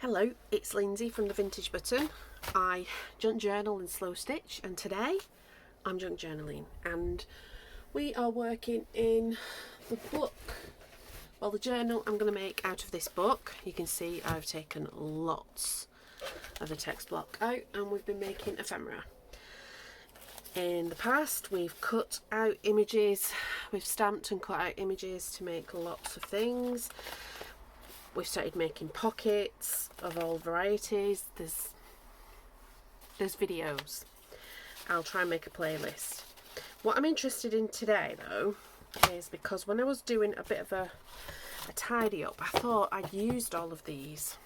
Hello, it's Lindsay from the Vintage Button. I junk journal in slow stitch, and today I'm junk journaling, and we are working in the book. Well, the journal I'm going to make out of this book. You can see I've taken lots of the text block out, and we've been making ephemera. In the past, we've cut out images, we've stamped and cut out images to make lots of things. We've started making pockets of all varieties. There's videos. I'll try and make a playlist. What I'm interested in today though is because when I was doing a bit of a tidy up, I thought I'd used all of these,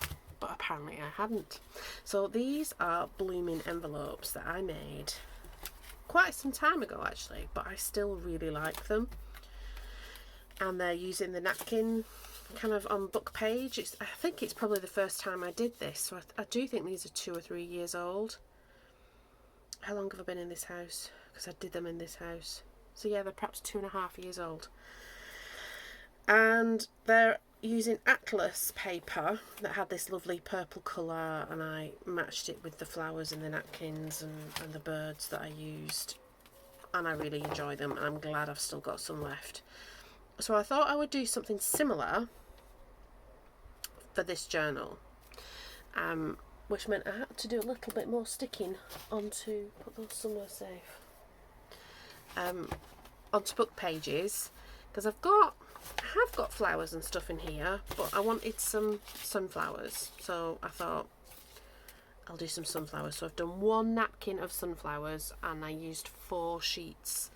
but apparently I hadn't. So these are blooming envelopes that I made quite some time ago actually, but I still really like them. And they're using the napkin kind of on book page. I think it's probably the first time I did this, so I do think these are 2 or 3 years old. How long have I been in this house? Because I did them in this house. So yeah, they're perhaps 2.5 years old. And they're using Atlas paper that had this lovely purple colour, and I matched it with the flowers and the napkins and the birds that I used. And I really enjoy them, and I'm glad I've still got some left. So I thought I would do something similar for this journal, which meant I had to do a little bit more sticking onto, put those somewhere safe, onto book pages, because I have got flowers and stuff in here, but I wanted some sunflowers, so I thought I'll do some sunflowers. So I've done 1 napkin of sunflowers, and I used 4 sheets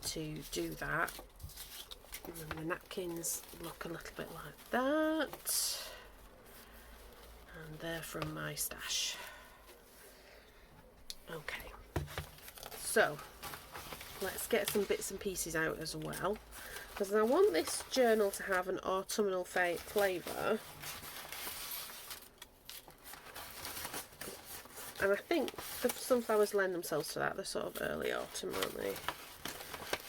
to do that. And the napkins look a little bit like that, and they're from my stash. Okay, so let's get some bits and pieces out as well, because I want this journal to have an autumnal flavour, and I think the sunflowers lend themselves to that. They're sort of early autumn, aren't they?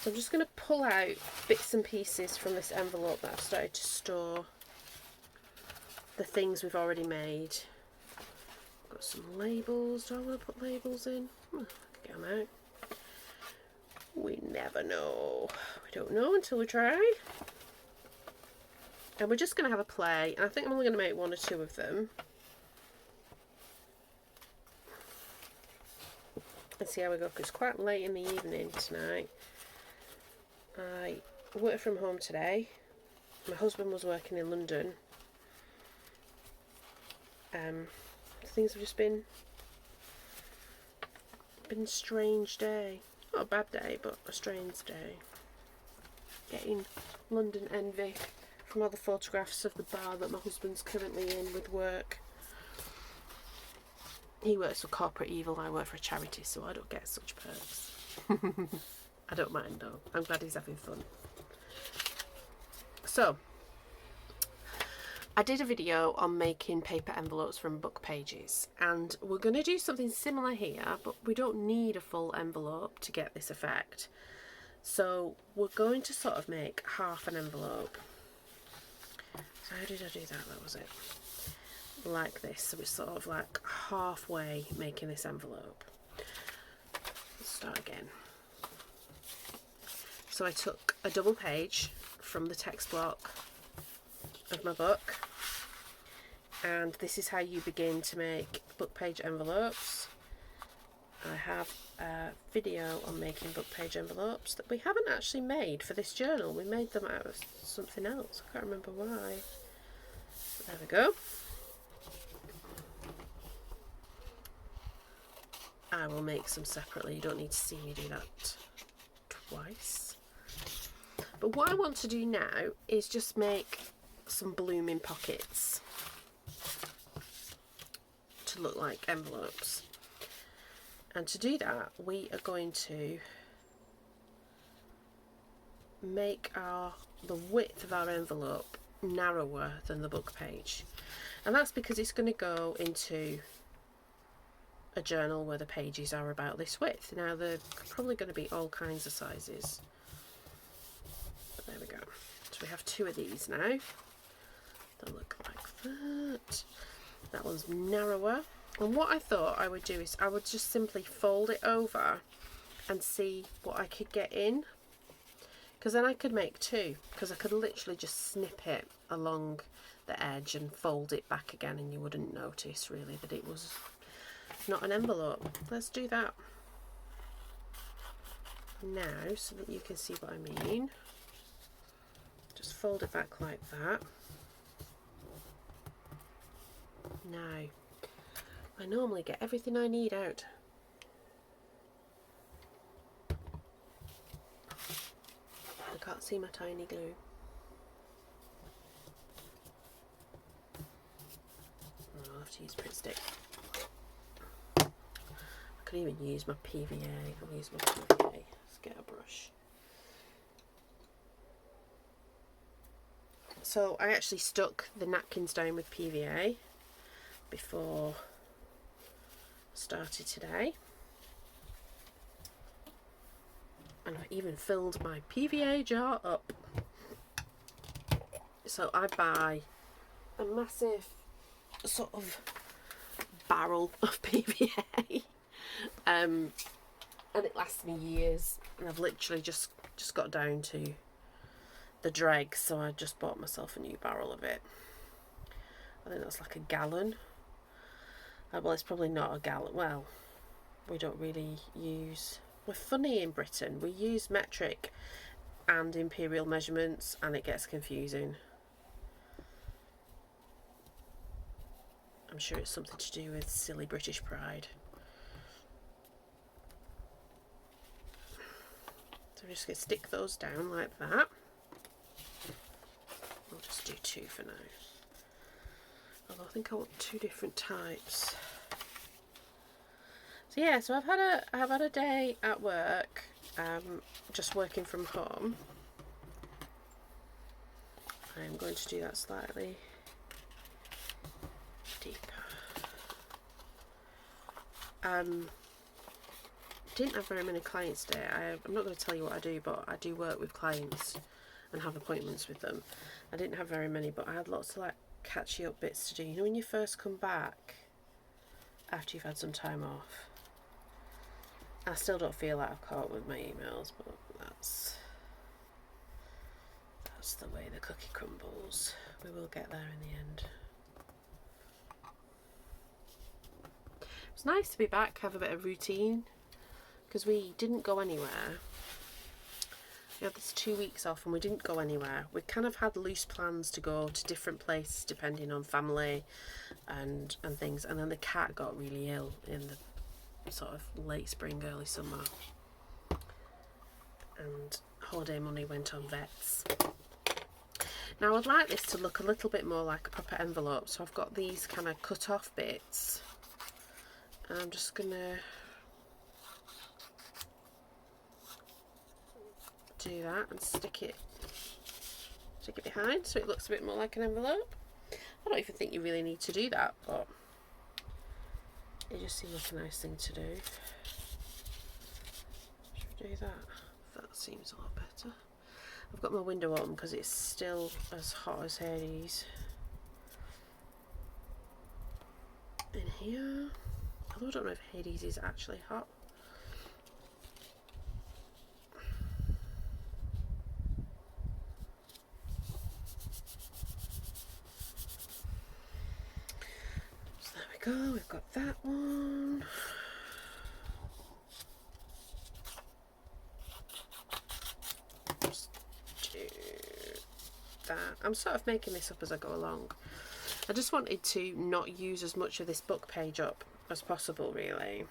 So I'm just going to pull out bits and pieces from this envelope that I've started to store the things we've already made. Got some labels. Do I want to put labels in? I can get them out. We never know. We don't know until we try. And we're just going to have a play. And I think I'm only going to make 1 or 2 of them. Let's see how we go, because it's quite late in the evening tonight. I worked from home today. My husband was working in London. Things have just been a strange day. Not a bad day, but a strange day. Getting London envy from all the photographs of the bar that my husband's currently in with work. He works for Corporate Evil, I work for a charity, so I don't get such perks. I don't mind though. I'm glad he's having fun. So, I did a video on making paper envelopes from book pages, and we're going to do something similar here, but we don't need a full envelope to get this effect. So we're going to sort of make half an envelope. So how did I do that? That was it. Like this. So it's sort of like halfway making this envelope. Let's start again. So I took a double page from the text block of my book, and this is how you begin to make book page envelopes. I have a video on making book page envelopes that we haven't actually made for this journal. We made them out of something else. I can't remember why. There we go. I will make some separately. You don't need to see me do that twice. But what I want to do now is just make some blooming pockets to look like envelopes. And to do that, we are going to make the width of our envelope narrower than the book page. And that's because it's going to go into a journal where the pages are about this width. Now they're probably going to be all kinds of sizes. But there we go. So we have 2 of these now. They'll look like that. That one's narrower. And what I thought I would do is I would just simply fold it over and see what I could get in. Because then I could make two, because I could literally just snip it along the edge and fold it back again, and you wouldn't notice really that it was not an envelope. Let's do that now so that you can see what I mean. Just fold it back like that. Now, I normally get everything I need out. I can't see my tiny glue. I'll have to use Pritt Stick. I could even use my PVA. I'll use my PVA. Let's get a brush. So I actually stuck the napkins down with PVA before I started today. And I've even filled my PVA jar up. So I buy a massive sort of barrel of PVA, and it lasts me years. And I've literally just got down to the dregs, so I just bought myself a new barrel of it. I think that's like a gallon. Well, it's probably not a gallon. Well, we don't really use... We're funny in Britain. We use metric and imperial measurements, and it gets confusing. I'm sure it's something to do with silly British pride. So we're just going to stick those down like that. I'll just do two for now. Although I think I want two different types. So yeah, so I've had a day at work, just working from home. I'm going to do that slightly deeper. Didn't have very many clients today. I'm not going to tell you what I do, but I do work with clients and have appointments with them. I didn't have very many, but I had lots of like catchy up bits to do. You know when you first come back after you've had some time off? I still don't feel like I've caught up with my emails, but that's the way the cookie crumbles. We will get there in the end. It's nice to be back, have a bit of routine, because we didn't go anywhere. We had this 2 weeks off and we didn't go anywhere. We kind of had loose plans to go to different places depending on family and things, and then the cat got really ill in the sort of late spring, early summer, and holiday money went on vets. Now I'd like this to look a little bit more like a proper envelope, so I've got these kind of cut off bits, and I'm just gonna do that and stick it behind so it looks a bit more like an envelope. I don't even think you really need to do that, but it just seems like a nice thing to do. Should we do that? That seems a lot better. I've got my window open because it's still as hot as Hades in here. Although I don't know if Hades is actually hot. So there we go, we've got that one. Just do that. I'm sort of making this up as I go along. I just wanted to not use as much of this book page up as possible, really.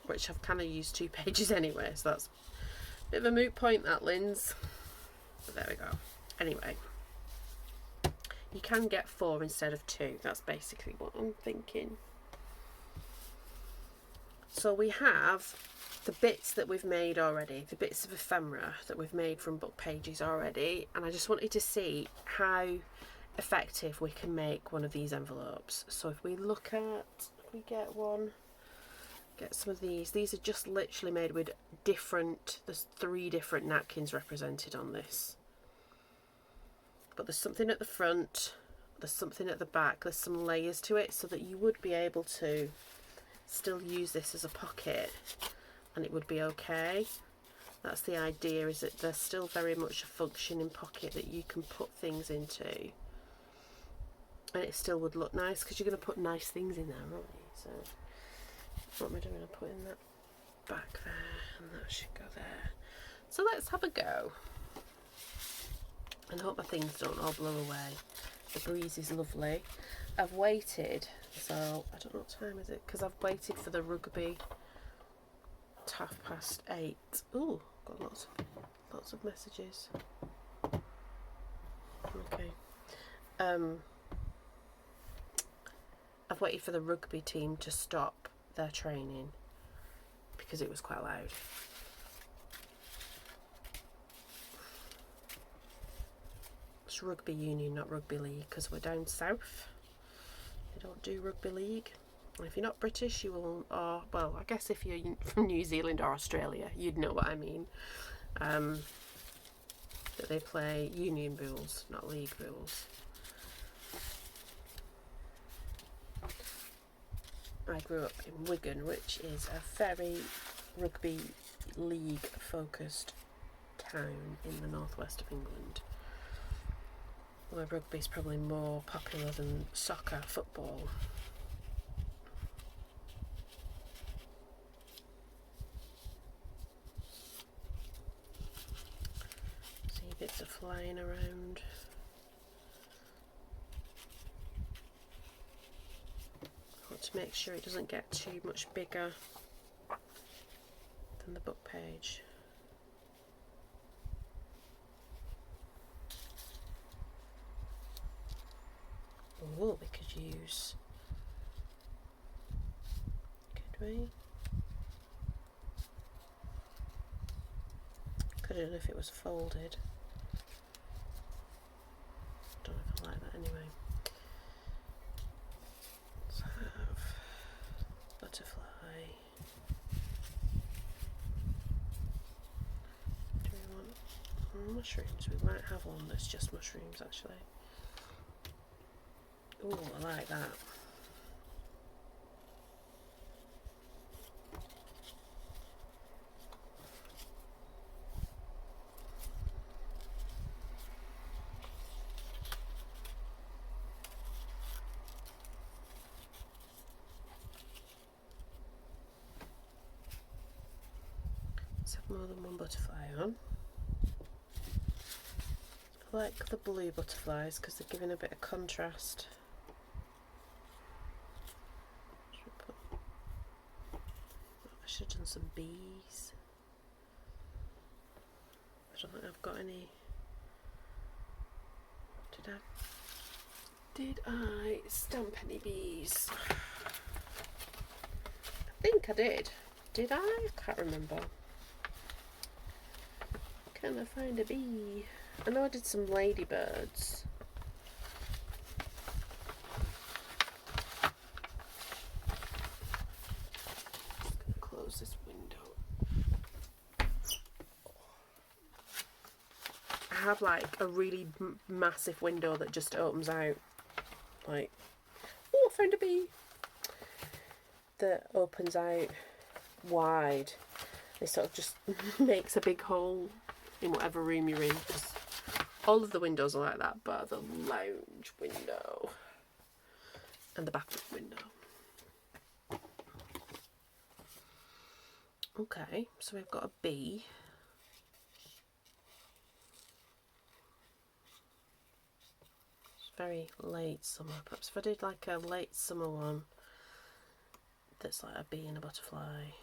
Which I've kind of used 2 pages anyway, so that's a bit of a moot point, that, Linz. But there we go. Anyway, you can get 4 instead of 2. That's basically what I'm thinking. So we have the bits that we've made already, the bits of ephemera that we've made from book pages already, and I just wanted to see how effective we can make one of these envelopes. So if we look at, if we get one, get some of these are just literally made with different, there's 3 different napkins represented on this. but there's something at the front, there's something at the back, there's some layers to it, so that you would be able to still use this as a pocket and it would be okay. That's the idea, is that there's still very much a functioning pocket that you can put things into, and it still would look nice, because you're going to put nice things in there, aren't you? So what am I doing? I'm putting that back there, and that should go there. So let's have a go, and hope my things don't all blow away. The breeze is lovely. I've waited, so I don't know what time is it, because I've waited for the rugby at 8:30. Ooh, got lots of messages. Okay. I've waited for the rugby team to stop their training because it was quite loud. It's rugby union, not rugby league, because we're down south. They don't do rugby league. And if you're not British, you will, or, well, I guess if you're from New Zealand or Australia, you'd know what I mean. That they play union rules, not league rules. I grew up in Wigan, which is a very rugby league focused town in the northwest of England, where rugby is probably more popular than soccer, football. See bits of flying around. To make sure it doesn't get too much bigger than the book page. Oh, we could use, could we? Could have done if it was folded. Don't know if I like that anyway. Let's have butterfly. Do we want mushrooms? We might have one that's just mushrooms actually. Oh, I like that. Let's have more than one butterfly on. I like the blue butterflies because they're giving a bit of contrast. I should have done some bees. I don't think I've got any. Did I stamp any bees? I think I did. Did I? I can't remember. Can I find a bee? I know I did some ladybirds. Just gonna close this window. I have like a really massive window that just opens out. Like, oh, I found a bee. That opens out wide. It sort of just makes a big hole in whatever room you're in. Just, all of the windows are like that, but the lounge window and the bathroom window. Okay, so we've got a bee. It's very late summer. Perhaps if I did like a late summer one that's like a bee and a butterfly.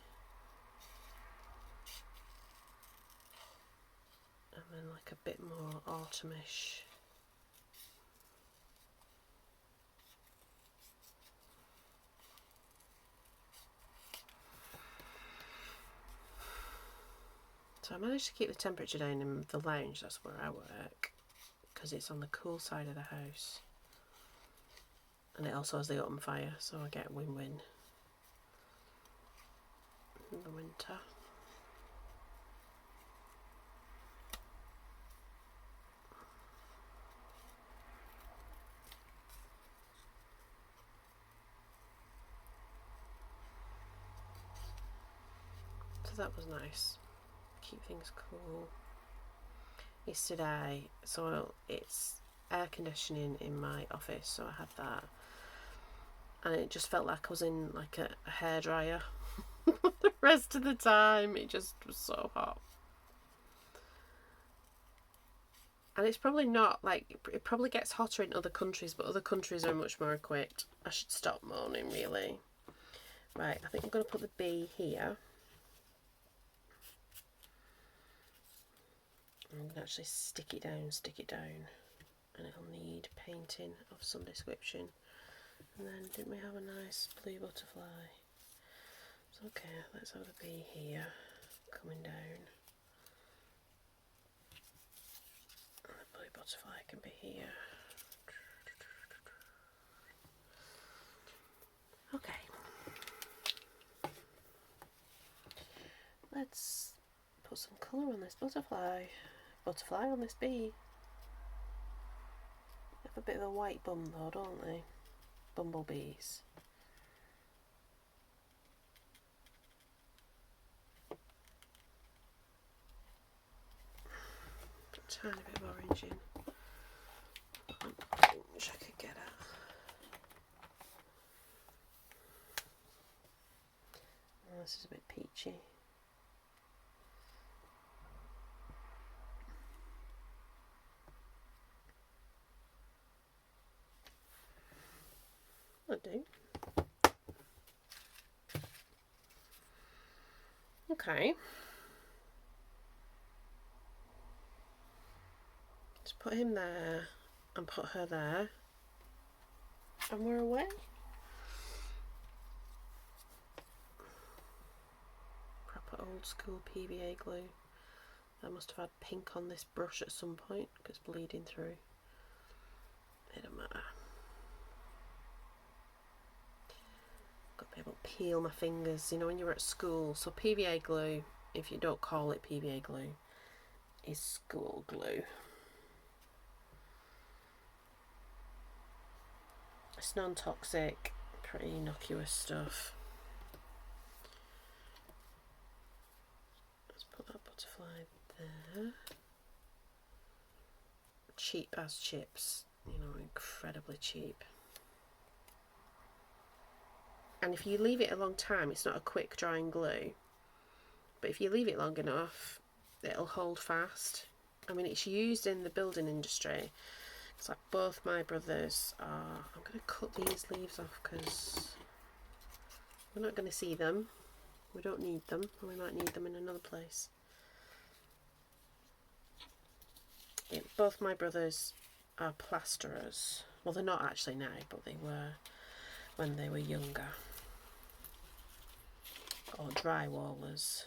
And then like a bit more autumnish. So I managed to keep the temperature down in the lounge, that's where I work, because it's on the cool side of the house. And it also has the open fire, so I get win-win in the winter. So that was nice. Keep things cool. Yesterday, so it's air conditioning in my office, so I had that. And it just felt like I was in like a hairdryer. The rest of the time, it just was so hot. And it's probably not, like, it probably gets hotter in other countries, but other countries are much more equipped. I should stop moaning, really. Right, I think I'm going to put the bee here. I'm going to actually stick it down. And it'll need painting of some description. And then, didn't we have a nice blue butterfly? So, okay, let's have the bee here, coming down. And the blue butterfly can be here. Okay. Let's put some colour on this butterfly on this bee. They have a bit of a white bum though, don't they? Bumblebees. A tiny bit of orange in. Which I could get at. Oh, this is a bit peachy. That'll do. Okay. Just put him there and put her there. And we're away. Proper old school PVA glue. I must have had pink on this brush at some point because it's bleeding through. It don't matter. Got to be able to peel my fingers, you know, when you're at school. So PVA glue, if you don't call it PVA glue, is school glue. It's non-toxic, pretty innocuous stuff. Let's put that butterfly there. Cheap as chips, you know, incredibly cheap. And if you leave it a long time, it's not a quick drying glue, but if you leave it long enough, it'll hold fast. I mean, it's used in the building industry. It's like both my brothers are. I'm going to cut these leaves off because we're not going to see them. We don't need them, and we might need them in another place. Yeah, both my brothers are plasterers. Well, they're not actually now, but they were when they were younger. Or drywallers.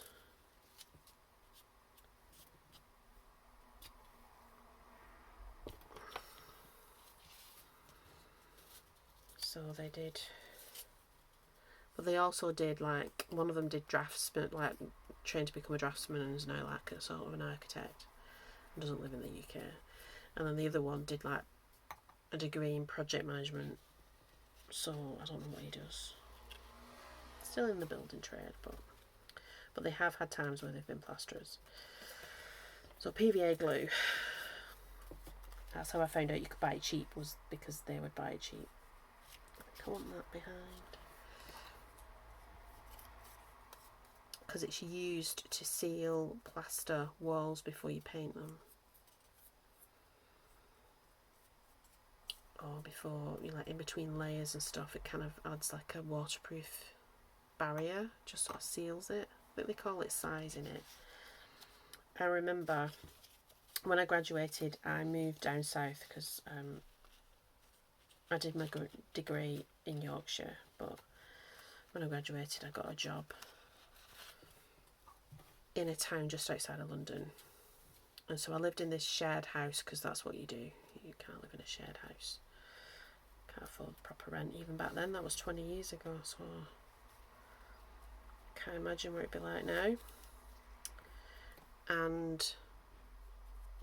So they did, but they also did, like, one of them did draftsman, like trained to become a draftsman and is now like a sort of an architect and doesn't live in the UK. And then the other one did like a degree in project management, so I don't know what he does. Still in the building trade, but they have had times where they've been plasterers. So PVA glue, that's how I found out you could buy it cheap, was because they would buy it cheap. I want that behind, because it's used to seal plaster walls before you paint them, or before, you know, like in between layers and stuff. It kind of adds like a waterproof barrier, just sort of seals it. I think they call it sizing it. I remember when I graduated, I moved down south because I did my degree in Yorkshire, but when I graduated I got a job in a town just outside of London, and so I lived in this shared house because that's what you do. You can't live in a shared house, can't afford proper rent even back then. That was 20 years ago, so I can't imagine what it'd be like now. And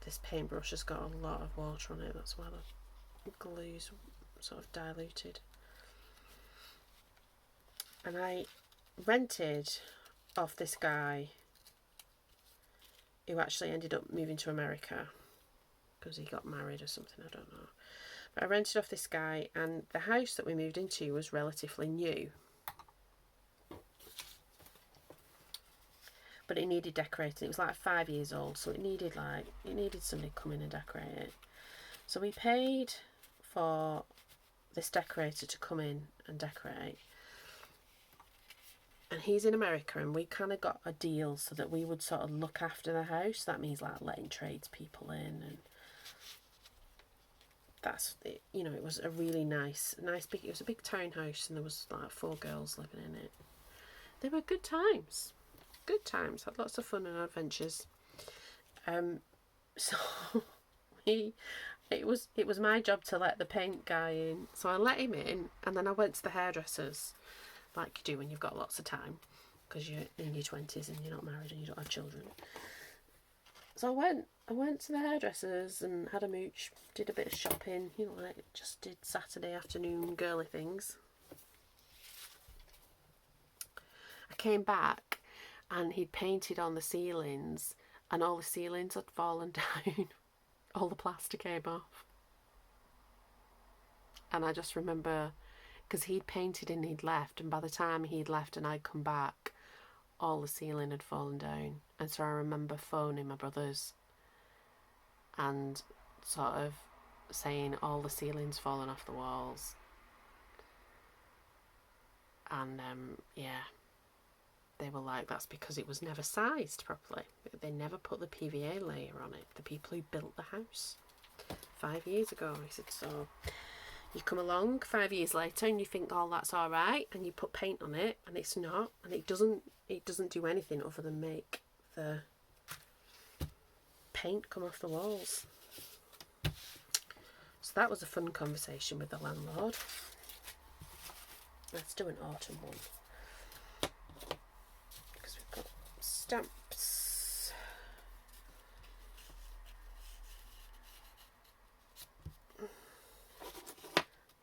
this paintbrush has got a lot of water on it, that's why the glue's sort of diluted. And I rented off this guy who actually ended up moving to America because he got married or something, I don't know. But I rented off this guy, and the house that we moved into was relatively new. But it needed decorating. It was like 5 years old, so it needed somebody to come in and decorate it. So we paid for this decorator to come in and decorate. And he's in America, and we kind of got a deal so that we would sort of look after the house. That means like letting tradespeople in, and that's it. You know, it was a really nice big. It was a big townhouse, and there was like 4 girls living in it. They were good times. Good times. Had lots of fun and adventures. So it was my job to let the paint guy in. So I let him in, and then I went to the hairdressers, like you do when you've got lots of time, because you're in your 20s and you're not married and you don't have children. So I went to the hairdressers and had a mooch, did a bit of shopping, you know, like just did Saturday afternoon girly things. I came back and he'd painted on the ceilings, and all the ceilings had fallen down. All the plaster came off. And I just remember, because he'd painted and he'd left, and by the time he'd left and I'd come back, all the ceiling had fallen down. And so I remember phoning my brothers and sort of saying all the ceiling's fallen off the walls. And yeah, they were like, that's because it was never sized properly. They never put the PVA layer on it, the people who built the house 5 years ago. I said, so you come along 5 years later and you think, oh, that's all right, and you put paint on it, and it's not, and it doesn't do anything other than make the paint come off the walls. So that was a fun conversation with the landlord. Let's do an autumn one, because we've got stamps.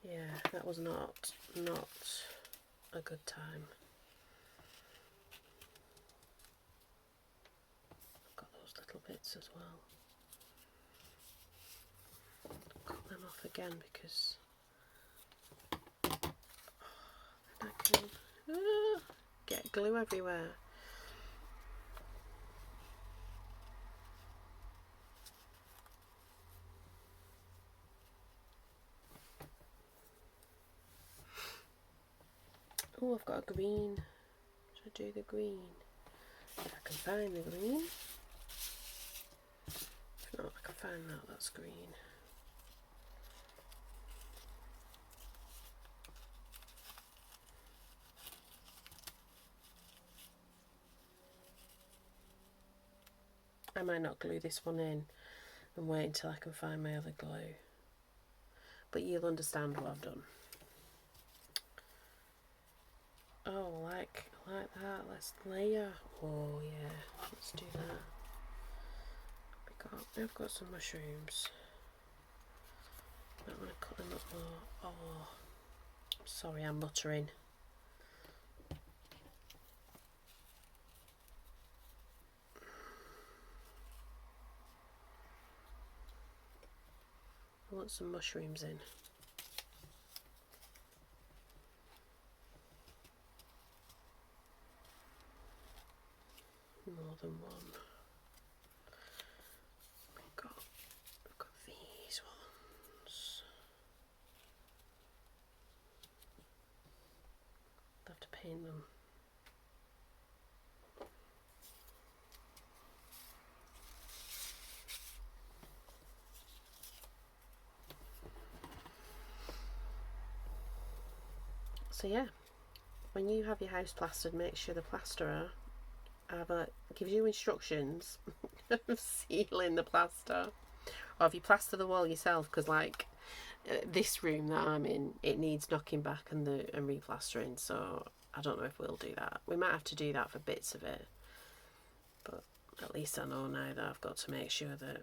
Yeah, that was not a good time. I've got those little bits as well. Cut them off again because I can get glue everywhere. Oh, I've got a green. Should I do the green? If I can find the green. If not, I can find that. That's green. I might not glue this one in and wait until I can find my other glue. But you'll understand what I've done. Oh, like that. Let's layer. Oh yeah, let's do that. I've got some mushrooms. Might want to cut them up more. Oh, sorry, I'm muttering. I want some mushrooms in. More than one. We've got these ones. I'll have to paint them. So yeah, when you have your house plastered, make sure the plasterer gives you instructions of sealing the plaster, or if you plaster the wall yourself, because like this room that I'm in, it needs knocking back and replastering, so I don't know if we'll do that. We might have to do that for bits of it, but at least I know now that I've got to make sure that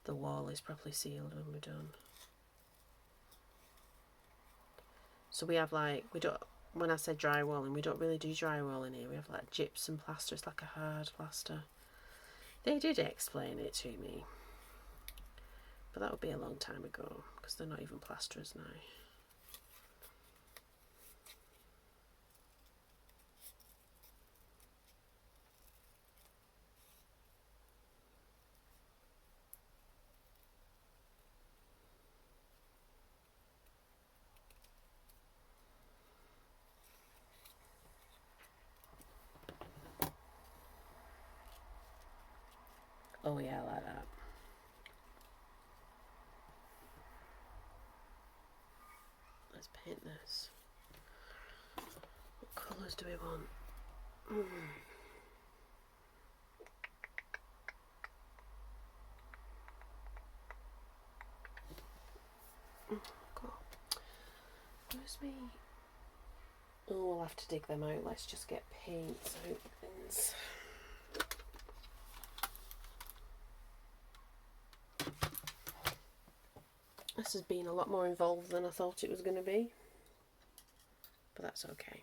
the wall is properly sealed when we're done. So we have like, when I said drywalling, we don't really do drywalling here. We have like gypsum plaster. It's like a hard plaster. They did explain it to me, but that would be a long time ago because they're not even plasterers now. Oh yeah, I like that. Let's paint this. What colours do we want? God. Where's me? Oh, we'll have to dig them out. Let's just get paints out things. This has been a lot more involved than I thought it was going to be, but that's okay.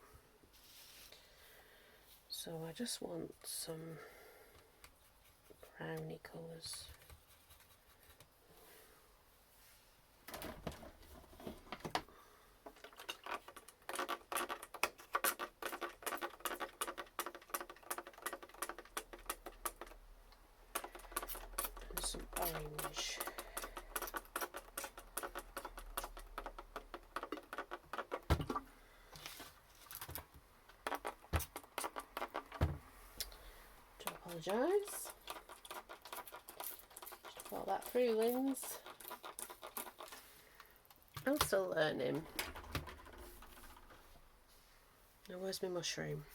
So I just want some browny colours. And some orange. Apologise. Just thought that through, Linz. I'm still learning. Now where's my mushroom?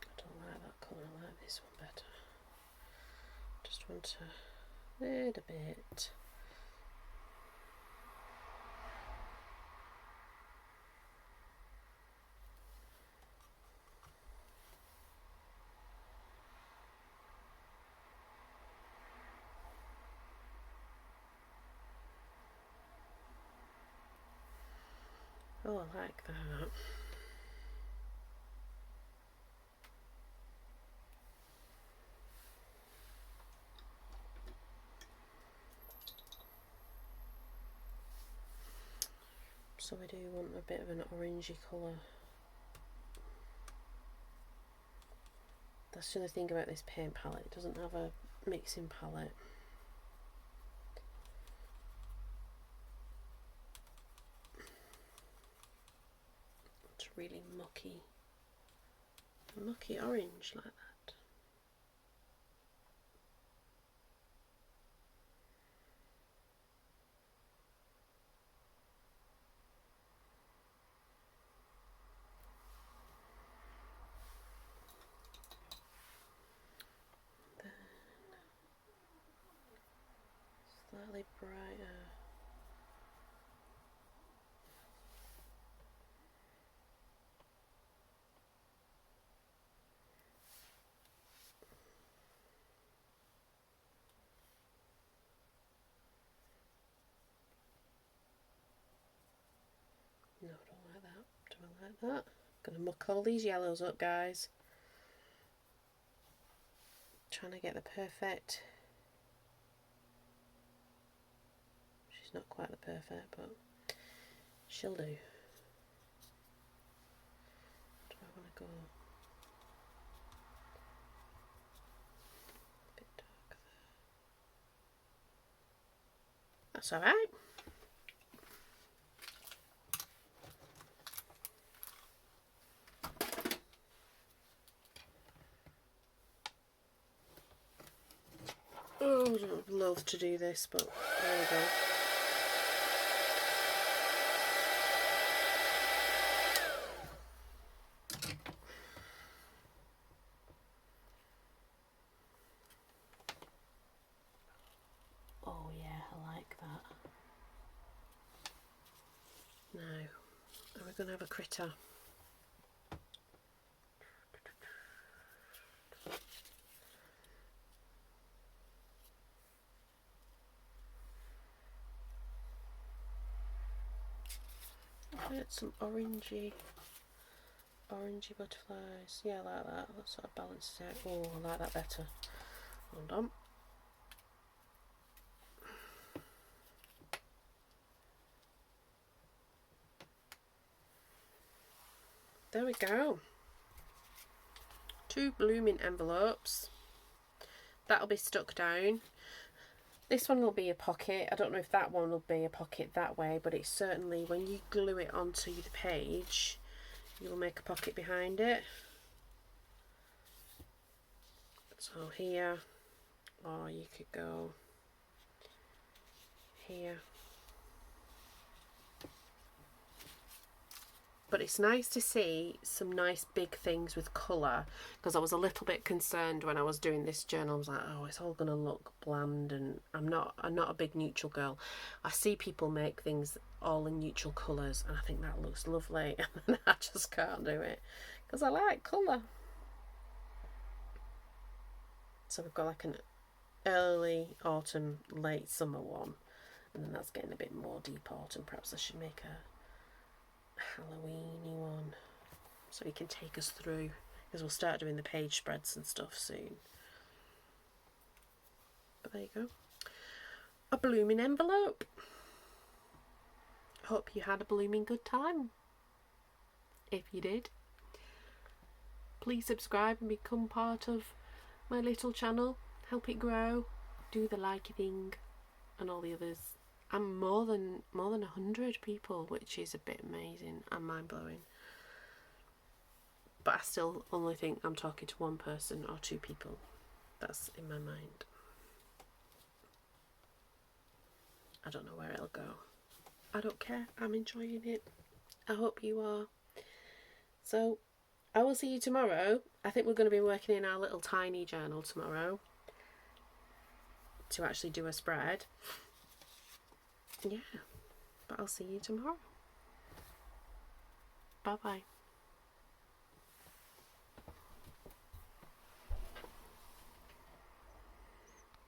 I don't like that colour, I like this one better. Just want to add a bit. Oh, I like that. So we do want a bit of an orangey colour. That's the other thing about this paint palette, it doesn't have a mixing palette. It's really mucky orange like that. Then slightly brighter. No, I don't like that. Do I like that? I'm gonna muck all these yellows up, guys. Trying to get the perfect. She's not quite the perfect, but she'll do. Do I want to go a bit dark there? That's alright. Oh, I'd love to do this, but there we go. Oh yeah, I like that. Now, are we going to have a critter? Get some orangey butterflies. Yeah, I like that. That sort of balances it. Oh, I like that better. Hold on. There we go. 2 blooming envelopes. That'll be stuck down. This one will be a pocket. I don't know if that one will be a pocket that way, but it's certainly, when you glue it onto the page, you'll make a pocket behind it. So here, or you could go here. But it's nice to see some nice big things with colour, because I was a little bit concerned when I was doing this journal. I was like, oh, it's all going to look bland, and I'm not a big neutral girl. I see people make things all in neutral colours and I think that looks lovely, and then I just can't do it because I like colour. So we've got like an early autumn, late summer one, and then that's getting a bit more deep autumn. Perhaps I should make a Halloweeny one so he can take us through, because we'll start doing the page spreads and stuff soon. But there you go, a blooming envelope. Hope you had a blooming good time. If you did, please subscribe and become part of my little channel. Help it grow. Do the likey thing and all the others. I'm more than 100 people, which is a bit amazing and mind-blowing. But I still only think I'm talking to one person or 2 people. That's in my mind. I don't know where it'll go. I don't care. I'm enjoying it. I hope you are. So I will see you tomorrow. I think we're going to be working in our little tiny journal tomorrow to actually do a spread. Yeah, but I'll see you tomorrow. Bye bye.